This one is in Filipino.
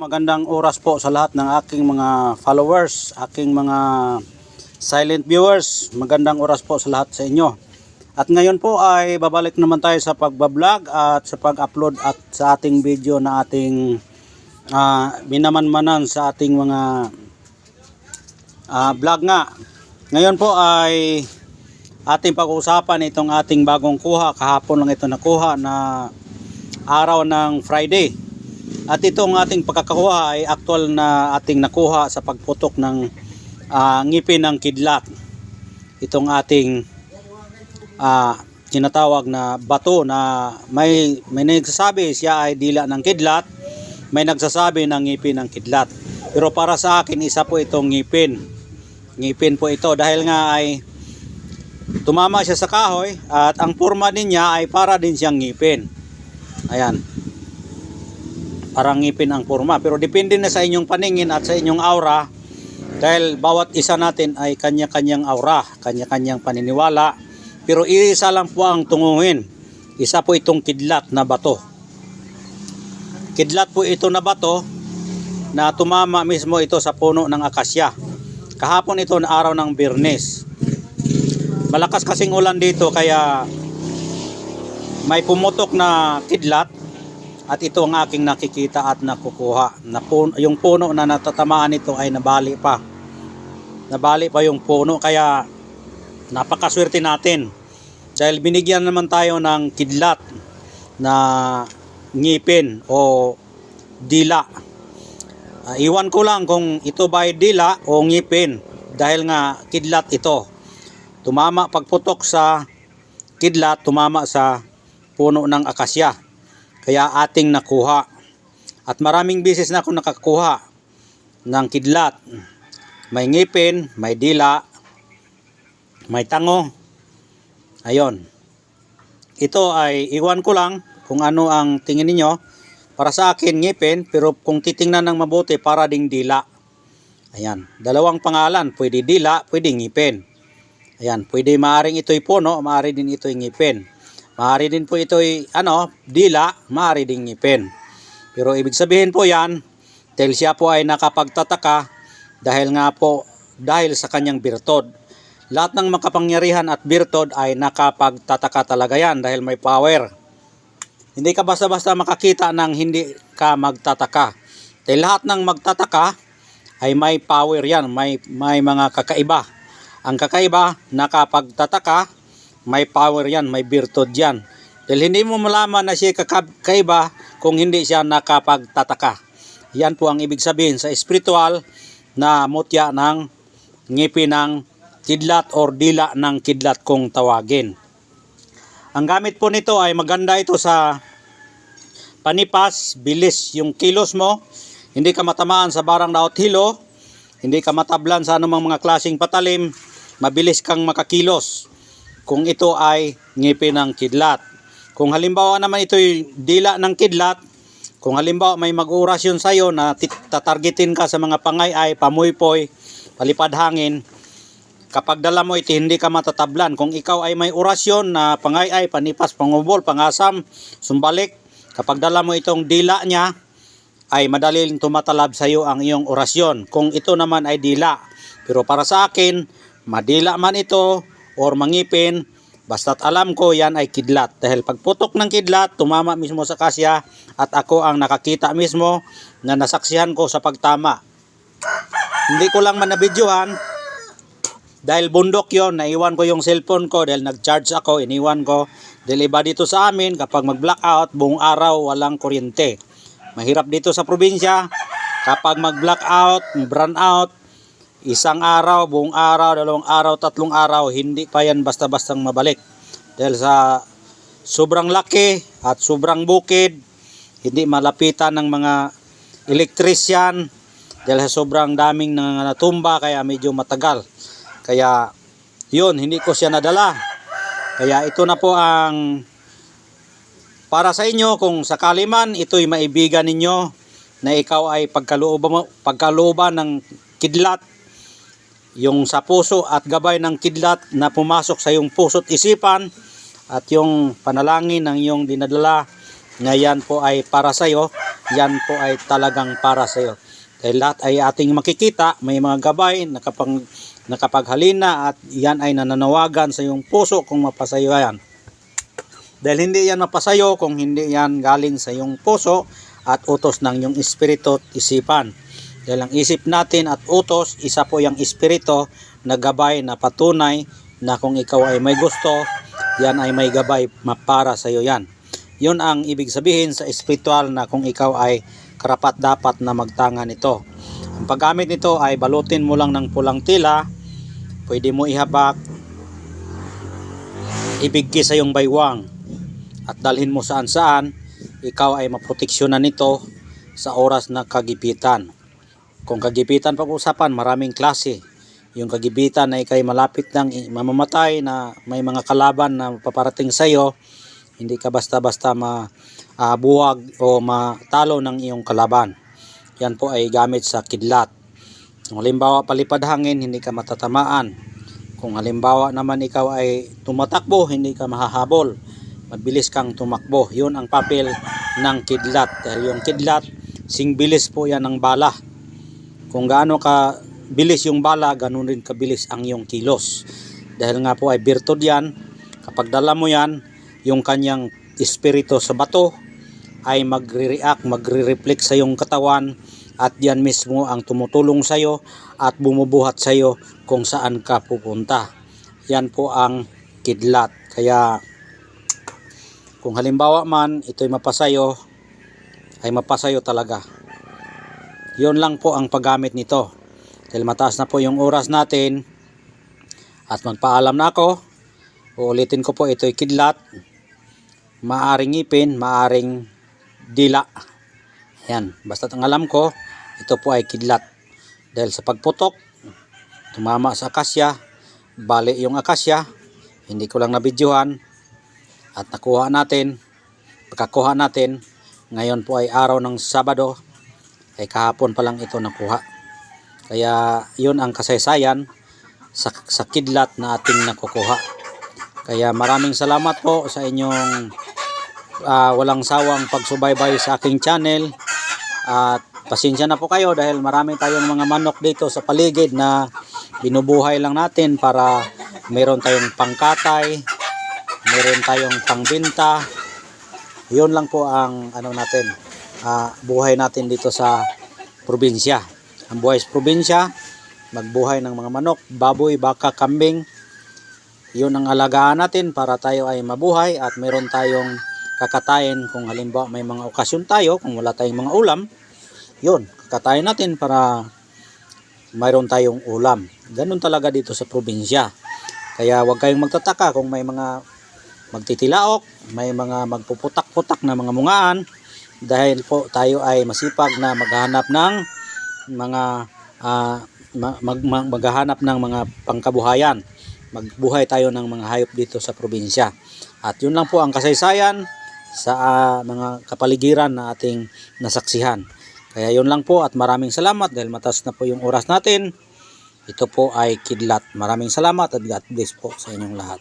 Magandang oras po sa lahat ng aking mga followers, aking mga silent viewers. Magandang oras po sa lahat sa inyo. At ngayon po ay babalik naman tayo sa pagbablog at sa pag-upload at sa ating video na ating binamanmanan sa ating mga vlog nga. Ngayon po ay ating pag-uusapan itong ating bagong kuha. Kahapon lang ito nakuha na araw ng Friday. At itong ating pagkakakuha ay actual na ating nakuha sa pagputok ng ngipin ng kidlat. Itong ating tinatawag na bato na may nagsasabi siya ay dila ng kidlat, may nagsasabi ng ngipin ng kidlat. Pero para sa akin isa po itong ngipin. Ngipin po ito dahil nga ay tumama siya sa kahoy at ang forma din niya ay para din siyang ngipin. Ayan. Parang ngipin ang forma, pero depende na sa inyong paningin at sa inyong aura dahil bawat isa natin ay kanya-kanyang aura, kanya-kanyang paniniwala, pero isa lang po ang tunguhin. Isa po itong kidlat na bato. Kidlat po ito na bato na tumama mismo ito sa puno ng akasya. Kahapon ito na araw ng Biyernes. Malakas kasing ulan dito kaya may pumutok na kidlat. At ito ang aking nakikita at nakukuha. Yung puno na natatamaan nito ay nabali pa. Nabali pa yung puno kaya napakaswerte natin. Dahil binigyan naman tayo ng kidlat na ngipin o dila. Iwan ko lang kung ito ba ay dila o ngipin. Dahil nga kidlat ito. Tumama pagputok sa kidlat, tumama sa puno ng akasya. Kaya ating nakuha. At maraming beses na ako nakakuha ng kidlat. May ngipin, may dila, may tango. Ayon. Ito ay iwan ko lang kung ano ang tingin niyo. Para sa akin ngipin, pero kung titingnan ng mabuti para ding dila. Ayan. Dalawang pangalan. Pwede dila, pwede ngipin. Ayan. Pwede maaring ito'y puno, maaari din ito'y ngipin. Maaari din po ito'y dila, maaari din ngipin. Pero ibig sabihin po yan, dahil siya po ay nakapagtataka dahil nga po dahil sa kanyang birtod. Lahat ng makapangyarihan at birtod ay nakapagtataka talaga yan dahil may power. Hindi ka basta-basta makakita ng hindi ka magtataka. Dahil lahat ng magtataka ay may power yan, may mga kakaiba. Ang kakaiba, nakapagtataka, may power yan, may birtod yan. Dahil hindi mo malaman na siya kakaiba kung hindi siya nakapagtataka. Yan po ang ibig sabihin sa spiritual na mutya ng ngipin ng kidlat or dila ng kidlat kung tawagin. Ang gamit po nito ay maganda ito sa panipas, bilis yung kilos mo. Hindi ka matamaan sa barang daot hilo. Hindi ka matablan sa anumang mga klaseng patalim. Mabilis kang makakilos. Kung ito ay ngipin ng kidlat. Kung halimbawa naman ito'y dila ng kidlat, kung halimbawa may mag-orasyon sa'yo na tatargetin ka sa mga pangay-ay, pamuypoy, palipad hangin, kapag dala mo ito hindi ka matatablan. Kung ikaw ay may orasyon na pangay-ay, panipas, pangubol, pangasam, sumbalik, kapag dala mo itong dila niya, ay madaling tumatalab sa'yo ang iyong orasyon. Kung ito naman ay dila. Pero para sa akin, madila man ito, or mangipin, basta't alam ko yan ay kidlat. Dahil pagputok ng kidlat, tumama mismo sa kasya at ako ang nakakita mismo na nasaksihan ko sa pagtama. Hindi ko lang manabidyohan dahil bundok yon, naiwan ko yung cellphone ko dahil nag-charge ako, iniwan ko. Dahil iba dito sa amin, kapag mag-blackout, buong araw walang kuryente. Mahirap dito sa probinsya, kapag mag-blackout, brownout, isang araw, buong araw, dalawang araw, tatlong araw, hindi pa yan basta-bastang mabalik. Dahil sa sobrang laki at sobrang bukid, hindi malapitan ng mga elektrisyan. Dahil sa sobrang daming natumba, kaya medyo matagal. Kaya yun, hindi ko siya nadala. Kaya ito na po ang para sa inyo kung sakali man ito'y maibigan ninyo na ikaw ay pagkalooban ng kidlat, yung sa puso at gabay ng kidlat na pumasok sa iyong puso't isipan at yung panalangin ng iyong dinadala ngayon po ay para sa iyo, yan po ay talagang para sa iyo. Dahil lahat ay ating makikita, may mga gabay nakapaghalina at yan ay nananawagan sa iyong puso kung mapasayo yan. Dahil hindi yan mapasayo kung hindi yan galing sa iyong puso at utos ng iyong espiritu at isipan. Dahil ang isip natin at utos, isa po yung espiritu na gabay na patunay na kung ikaw ay may gusto, yan ay may gabay para sa iyo yan. Yun ang ibig sabihin sa espiritual na kung ikaw ay karapat dapat na magtanga nito. Ang paggamit nito ay balutin mo lang ng pulang tila, pwede mo ihabak, ibigki sa iyong baywang at dalhin mo saan saan, ikaw ay maproteksyonan nito sa oras na kagipitan. Kung kagipitan pag-usapan, maraming klase. Yung kagipitan ay kay malapit ng mamamatay na may mga kalaban na paparating sa iyo, hindi ka basta-basta mabuwag o matalo ng iyong kalaban. Yan po ay gamit sa kidlat. Kung halimbawa palipad hangin, hindi ka matatamaan. Kung halimbawa naman ikaw ay tumatakbo, hindi ka mahahabol. Mabilis kang tumakbo. Yun ang papel ng kidlat. Dahil yung kidlat, sing bilis po yan ng bala. Kung gaano ka bilis yung bala, ganun rin kabilis ang iyong kilos. Dahil nga po ay birtud yan. Kapag dala mo yan, yung kanyang espiritu sa bato ay magre-react, magre-reflect sa iyong katawan at yan mismo ang tumutulong sa iyo at bumubuhat sa iyo kung saan ka pupunta. Yan po ang kidlat. Kaya kung halimbawa man ito'y mapasayo, ay mapasayo talaga. Yun lang po ang paggamit nito. Dahil mataas na po yung oras natin at magpaalam na ako. Uulitin ko po, ito'y kidlat. Maaring ngipin, maaring dila. Yan, basta ang alam ko, ito po ay kidlat. Dahil sa pagputok, tumama sa akasya, bali yung akasya, hindi ko lang nabidyohan at nakuha natin, pagkakuha natin, ngayon po ay araw ng Sabado, ay kahapon pa lang ito nakuha. Kaya yun ang kasaysayan sa kidlat na ating nakukuha. Kaya maraming salamat po sa inyong walang sawang pagsubaybay sa aking channel. At pasensya na po kayo dahil marami tayong mga manok dito sa paligid na binubuhay lang natin para meron tayong pangkatay, meron tayong pangbenta. Yun lang po ang natin, buhay natin dito sa probinsya. Ang buhay sa probinsya, magbuhay ng mga manok, baboy, baka, kambing. Yun ang alagaan natin para tayo ay mabuhay at meron tayong kakatayin kung halimbawa may mga okasyon tayo, kung wala tayong mga ulam, yun, kakatayin natin para mayroon tayong ulam. Ganun talaga dito sa probinsya. Kaya huwag kayong magtataka kung may mga magtitilaok, may mga magpuputak-putak na mga mungaan, dahil po tayo ay masipag na maghahanap ng mga maghahanap ng mga pangkabuhayan. Magbuhay tayo ng mga hayop dito sa probinsya. At yun lang po ang kasaysayan sa mga kapaligiran na ating nasaksihan. Kaya yun lang po at maraming salamat dahil mataas na po yung oras natin. Ito po ay kidlat. Maraming salamat at God bless po sa inyong lahat.